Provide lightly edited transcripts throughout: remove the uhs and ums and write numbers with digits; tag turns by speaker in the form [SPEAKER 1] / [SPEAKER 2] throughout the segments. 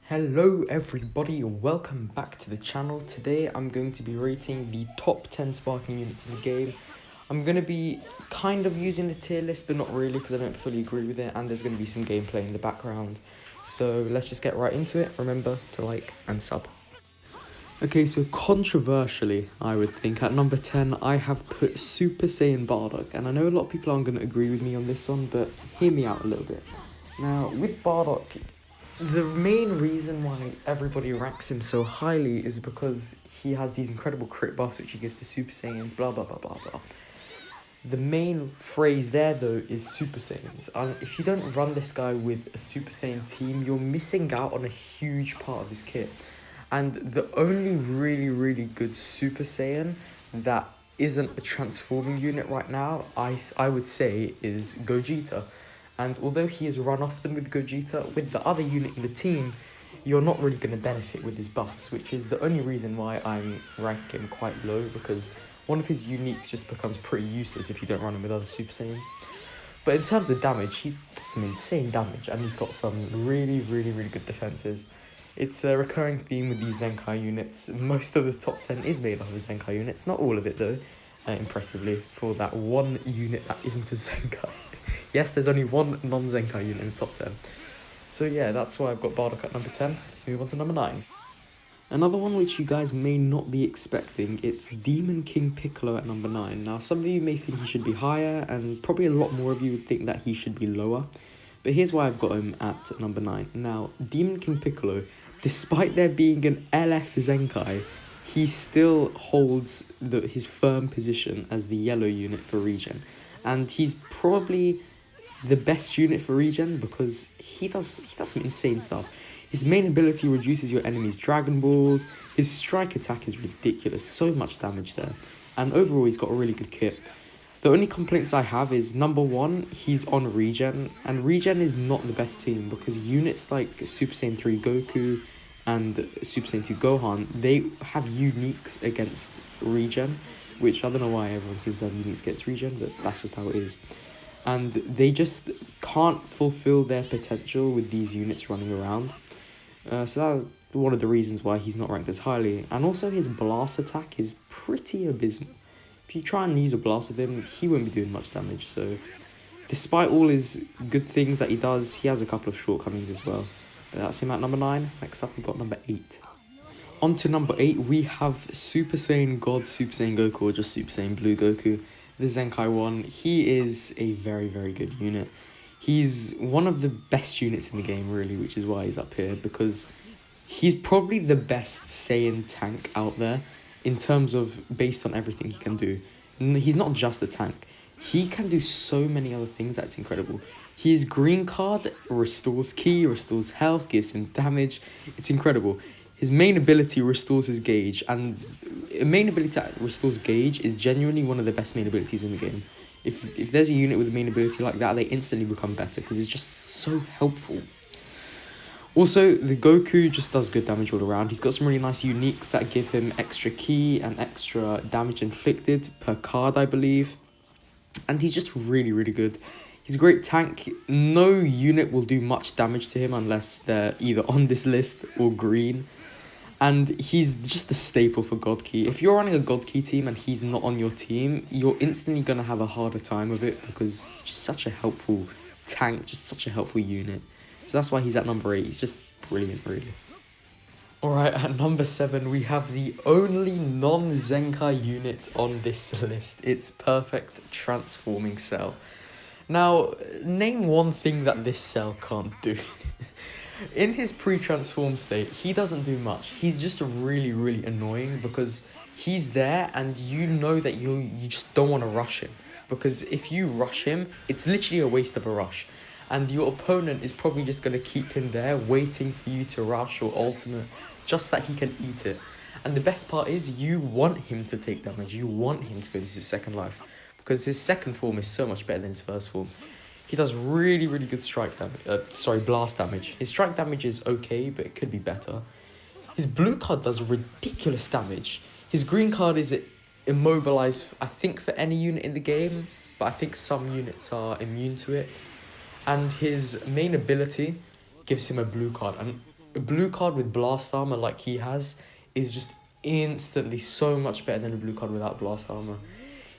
[SPEAKER 1] Hello everybody, welcome back to the channel. Today I'm going to be rating the top 10 sparking units in the game. I'm going to be kind of using the tier list, but not really because I don't fully agree with it, and there's going to be some gameplay in the background. So let's just get right into it. Remember to like and sub. Okay, so controversially, I would think, at number 10, I have put Super Saiyan Bardock, and I know a lot of people aren't going to agree with me on this one, but hear me out a little bit. Now, with Bardock, the main reason why everybody ranks him so highly is because he has these incredible crit buffs which he gives to Super Saiyans, blah blah blah blah blah. The main phrase there though is Super Saiyans. If you don't run this guy with a Super Saiyan team, you're missing out on a huge part of his kit. And the only really good Super Saiyan that isn't a transforming unit right now, I would say, is Gogeta. And although he has run often with Gogeta, with the other unit in the team, you're not really going to benefit with his buffs, which is the only reason why I'm ranking him quite low, because one of his uniques just becomes pretty useless if you don't run him with other Super Saiyans. But in terms of damage, he does some insane damage, and he's got some really good defenses. It's a recurring theme with these zenkai units. Most of the top 10 is made up of zenkai units, not all of it though, impressively, for that one unit that isn't a zenkai. Yes, there's only one non-zenkai unit in the top 10. So yeah, that's why I've got Bardock at number 10. Let's move on to number 9. Another one which you guys may not be expecting, it's Demon King Piccolo at number 9. Now, some of you may think he should be higher, and probably a lot more of you would think that he should be lower. But here's why I've got him at number 9. Now, Demon King Piccolo, despite there being an LF Zenkai, he still holds his firm position as the yellow unit for regen. And he's probably the best unit for regen because he does some insane stuff. His main ability reduces your enemy's Dragon Balls. His strike attack is ridiculous, so much damage there. And overall, he's got a really good kit. The only complaints I have is, number 1, he's on regen, and regen is not the best team because units like Super Saiyan 3 Goku and Super Saiyan 2 Gohan, they have uniques against regen, which I don't know why everyone seems to have uniques against regen, but that's just how it is. And they just can't fulfill their potential with these units running around. So that's one of the reasons why he's not ranked as highly. And also his blast attack is pretty abysmal. If you try and use a blast with him, he won't be doing much damage. So despite all his good things that he does, he has a couple of shortcomings as well. But that's him at number 9. Next up, we've got number 8. On to number 8, we have Super Saiyan God, Super Saiyan Goku, or just Super Saiyan Blue Goku. The Zenkai one. He is a very good unit. He's one of the best units in the game, really, which is why he's up here, because he's probably the best Saiyan tank out there in terms of based on everything he can do. He's not just a tank. He can do so many other things that's incredible. His green card restores ki, restores health, gives him damage. It's incredible. His main ability restores his gauge, and a main ability that restores gauge is genuinely one of the best main abilities in the game. If there's a unit with a main ability like that, they instantly become better because it's just so helpful. Also, the Goku just does good damage all around. He's got some really nice uniques that give him extra ki and extra damage inflicted per card, I believe. And he's just really good. He's a great tank. No unit will do much damage to him unless they're either on this list or green. And he's just the staple for God Key. If you're running a God Key team and he's not on your team, you're instantly going to have a harder time with it because he's just such a helpful tank, just such a helpful unit. So that's why he's at number 8. He's just brilliant, really. Alright, at number 7, we have the only non-Zenkai unit on this list. It's Perfect Transforming Cell. Now, name one thing that this cell can't do. In his pre-transform state, he doesn't do much. He's just really annoying because he's there and you know that you just don't want to rush him. Because if you rush him, it's literally a waste of a rush. And your opponent is probably just going to keep him there waiting for you to rush or ultimate just that he can eat it. And the best part is you want him to take damage. You want him to go into his second life because his second form is so much better than his first form. He does really good blast damage. His strike damage is okay, but it could be better. His blue card does ridiculous damage. His green card is immobilized, I think, for any unit in the game, but I think some units are immune to it. And his main ability gives him a blue card. And A blue card with blast armor like he has is just instantly so much better than a blue card without blast armor.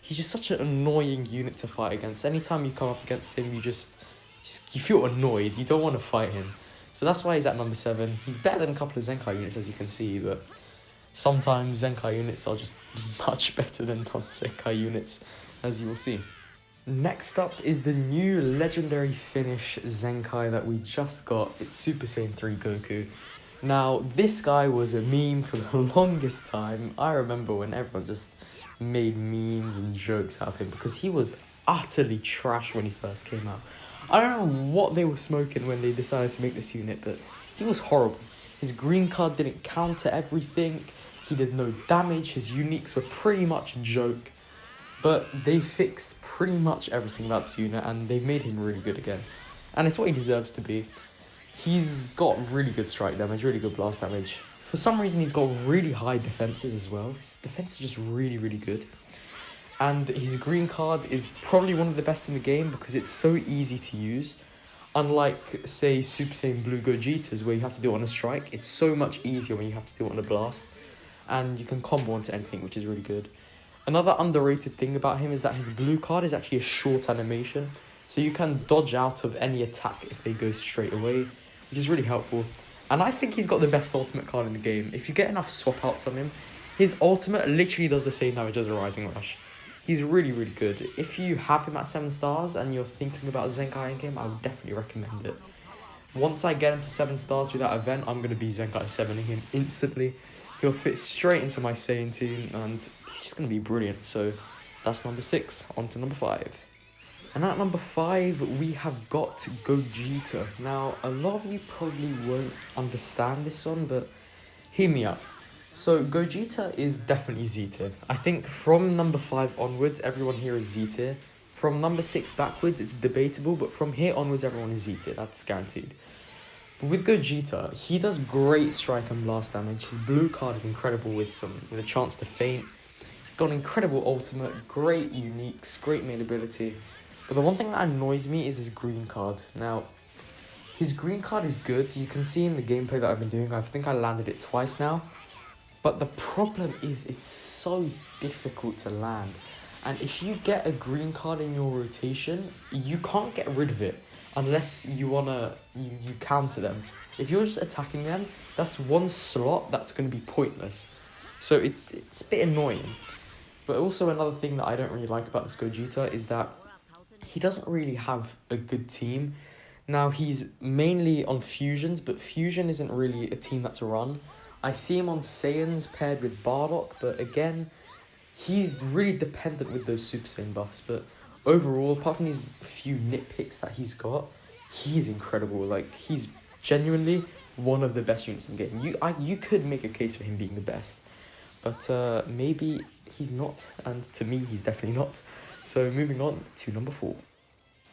[SPEAKER 1] He's just such an annoying unit to fight against. Anytime you come up against him, you feel annoyed. You don't want to fight him. So that's why he's at number 7. He's better than a couple of Zenkai units, as you can see, but sometimes Zenkai units are just much better than non-Zenkai units, as you will see. Next up is the new legendary finish Zenkai that we just got. It's Super Saiyan 3 Goku. Now, this guy was a meme for the longest time. I remember when everyone just made memes and jokes out of him because he was utterly trash when he first came out. I don't know what they were smoking when they decided to make this unit, but he was horrible. His green card didn't counter everything. He did no damage. His uniques were pretty much a joke. But they fixed pretty much everything about this unit and they've made him really good again. And it's what he deserves to be. He's got really good strike damage, really good blast damage. For some reason, he's got really high defenses as well. His defense is just really, really good. And his green card is probably one of the best in the game because it's so easy to use. Unlike, say, Super Saiyan Blue Gogeta's where you have to do it on a strike, it's so much easier when you have to do it on a blast. And you can combo onto anything, which is really good. Another underrated thing about him is that his blue card is actually a short animation. So you can dodge out of any attack if they go straight away, which is really helpful. And I think he's got the best ultimate card in the game. If you get enough swap outs on him, his ultimate literally does the same damage as a Rising Rush. He's really, really good. If you have him at 7 stars and you're thinking about Zenkai in game, I would definitely recommend it. Once I get him to 7 stars through that event, I'm going to be Zenkai 7ing him instantly. He'll fit straight into my Saiyan team and he's just going to be brilliant. So that's number 6. On to number 5. And at number 5, we have got Gogeta. Now, a lot of you probably won't understand this one, but hear me out. So Gogeta is definitely Z tier. I think from number 5 onwards, everyone here is Z tier. From number 6 backwards, it's debatable, but from here onwards, everyone is Z tier. That's guaranteed. But with Gogeta, he does great strike and blast damage. His blue card is incredible with a chance to feint. He's got an incredible ultimate, great uniques, great main ability. But the one thing that annoys me is his green card. Now, his green card is good. You can see in the gameplay that I've been doing, I think I landed it twice now. But the problem is it's so difficult to land. And if you get a green card in your rotation, you can't get rid of it. Unless you you counter them. If you're just attacking them, that's one slot that's going to be pointless. So it's a bit annoying. But also another thing that I don't really like about this Gogeta is that he doesn't really have a good team. Now, he's mainly on Fusions, but Fusion isn't really a team that's run. I see him on Saiyans paired with Bardock, but again, he's really dependent with those Super Saiyan buffs. But overall, apart from these few nitpicks that he's got, he's incredible. Like, he's genuinely one of the best units in the game. You could make a case for him being the best, but maybe he's not, and to me, he's definitely not. So moving on to number 4.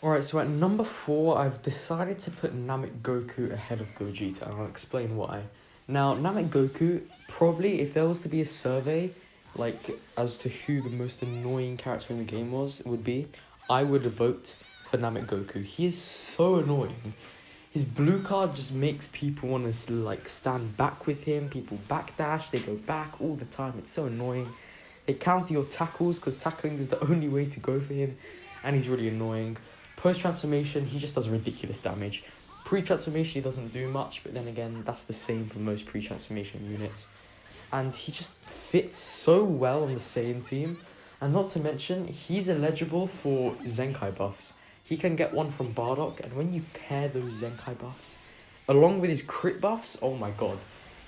[SPEAKER 1] Alright, so at number 4, I've decided to put Namek Goku ahead of Gogeta, and I'll explain why. Now, Namek Goku, probably, if there was to be a survey, like, as to who the most annoying character in the game would be, I would vote for Namek Goku. He is so annoying. His blue card just makes people want to, like, stand back with him. People backdash, they go back all the time. It's so annoying. They counter your tackles, because tackling is the only way to go for him, and he's really annoying. Post-transformation, he just does ridiculous damage. Pre-transformation, he doesn't do much, but then again, that's the same for most pre-transformation units. And he just fits so well on the Saiyan team. And not to mention, he's eligible for Zenkai buffs. He can get one from Bardock, and when you pair those Zenkai buffs, along with his crit buffs, oh my god.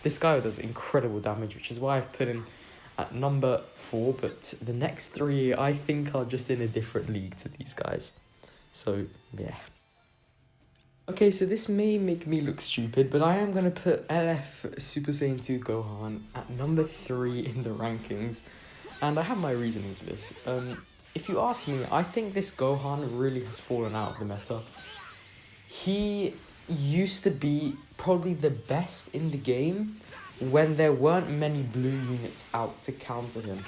[SPEAKER 1] This guy does incredible damage, which is why I've put him at number 4. But the next 3, I think, are just in a different league to these guys. So, yeah. Okay, so this may make me look stupid, but I am going to put LF Super Saiyan 2 Gohan at number 3 in the rankings. And I have my reasoning for this. If you ask me, I think this Gohan really has fallen out of the meta. He used to be probably the best in the game when there weren't many blue units out to counter him.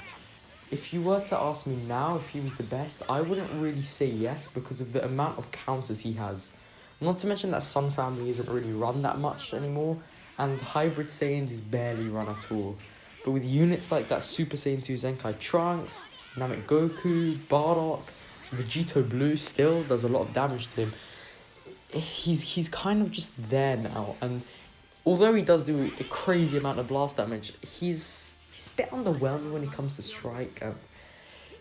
[SPEAKER 1] If you were to ask me now if he was the best, I wouldn't really say yes because of the amount of counters he has. Not to mention that Sun Family isn't really run that much anymore, and Hybrid Saiyans is barely run at all. But with units like that Super Saiyan 2 Zenkai Trunks, Namek Goku, Bardock, Vegito Blue still does a lot of damage to him. He's kind of just there now, and although he does do a crazy amount of blast damage, he's a bit underwhelming when it comes to strike. And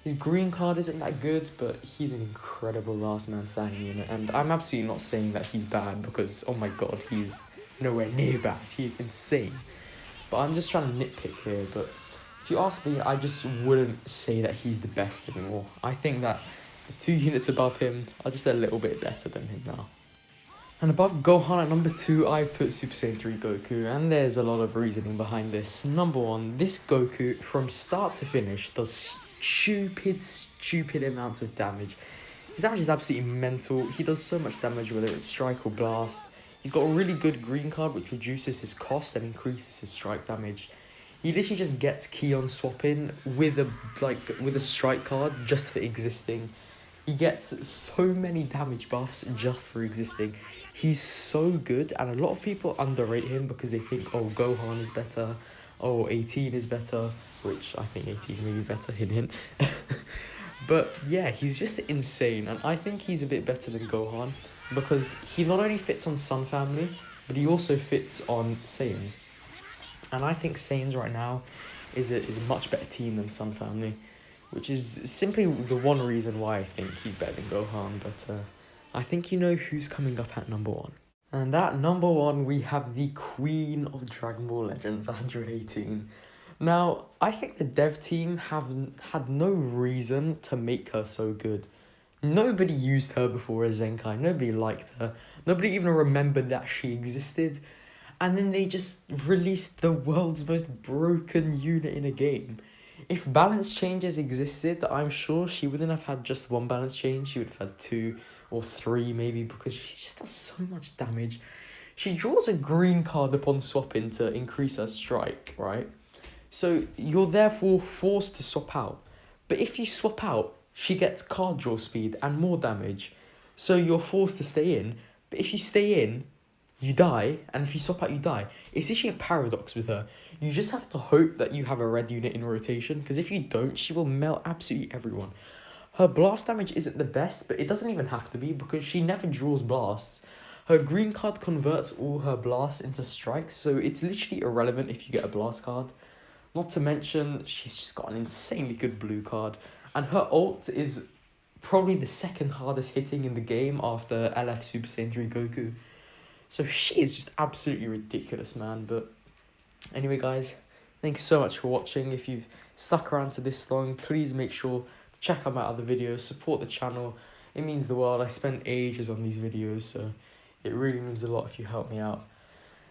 [SPEAKER 1] his green card isn't that good, but he's an incredible last man standing unit. And I'm absolutely not saying that he's bad because, oh my god, he's nowhere near bad. He's insane. But I'm just trying to nitpick here. But if you ask me, I just wouldn't say that he's the best anymore. I think that the 2 units above him are just a little bit better than him now. And above Gohan at number 2, I've put Super Saiyan 3 Goku, and there's a lot of reasoning behind this. Number 1, this Goku, from start to finish, does stupid amounts of damage. His damage is absolutely mental. He does so much damage, whether it's strike or blast. He's got a really good green card, which reduces his cost and increases his strike damage. He literally just gets Keon swapping with a strike card just for existing. He gets so many damage buffs just for existing. He's so good, and a lot of people underrate him because they think, oh, Gohan is better, oh, 18 is better, which I think 18 may be better, hint. But yeah, he's just insane, and I think he's a bit better than Gohan because he not only fits on Sun Family, but he also fits on Saiyans. And I think Saiyans right now is a much better team than Sun Family, which is simply the one reason why I think he's better than Gohan. But I think you know who's coming up at number 1. And at number 1, we have the Queen of Dragon Ball Legends, 118. Now, I think the dev team have had no reason to make her so good. Nobody used her before as Zenkai. Nobody liked her. Nobody even remembered that she existed. And then they just released the world's most broken unit in a game. If balance changes existed, I'm sure she wouldn't have had just one balance change. She would have had 2 or 3 maybe, because she just does so much damage. She draws a green card upon swapping to increase her strike, right? So you're therefore forced to swap out. But if you swap out, she gets card draw speed and more damage. So you're forced to stay in. But if you stay in, you die, and if you swap out, you die. It's actually a paradox with her. You just have to hope that you have a red unit in rotation, because if you don't, she will melt absolutely everyone. Her blast damage isn't the best, but it doesn't even have to be, because she never draws blasts. Her green card converts all her blasts into strikes, so it's literally irrelevant if you get a blast card. Not to mention, she's just got an insanely good blue card, and her ult is probably the second hardest hitting in the game after LF Super Saiyan 3 Goku. So she is just absolutely ridiculous, man. But anyway, guys, thanks so much for watching. If you've stuck around to this long, please make sure to check out my other videos, support the channel. It means the world. I spent ages on these videos, so it really means a lot if you help me out.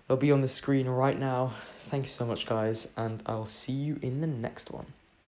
[SPEAKER 1] They'll be on the screen right now. Thanks so much, guys, and I'll see you in the next one.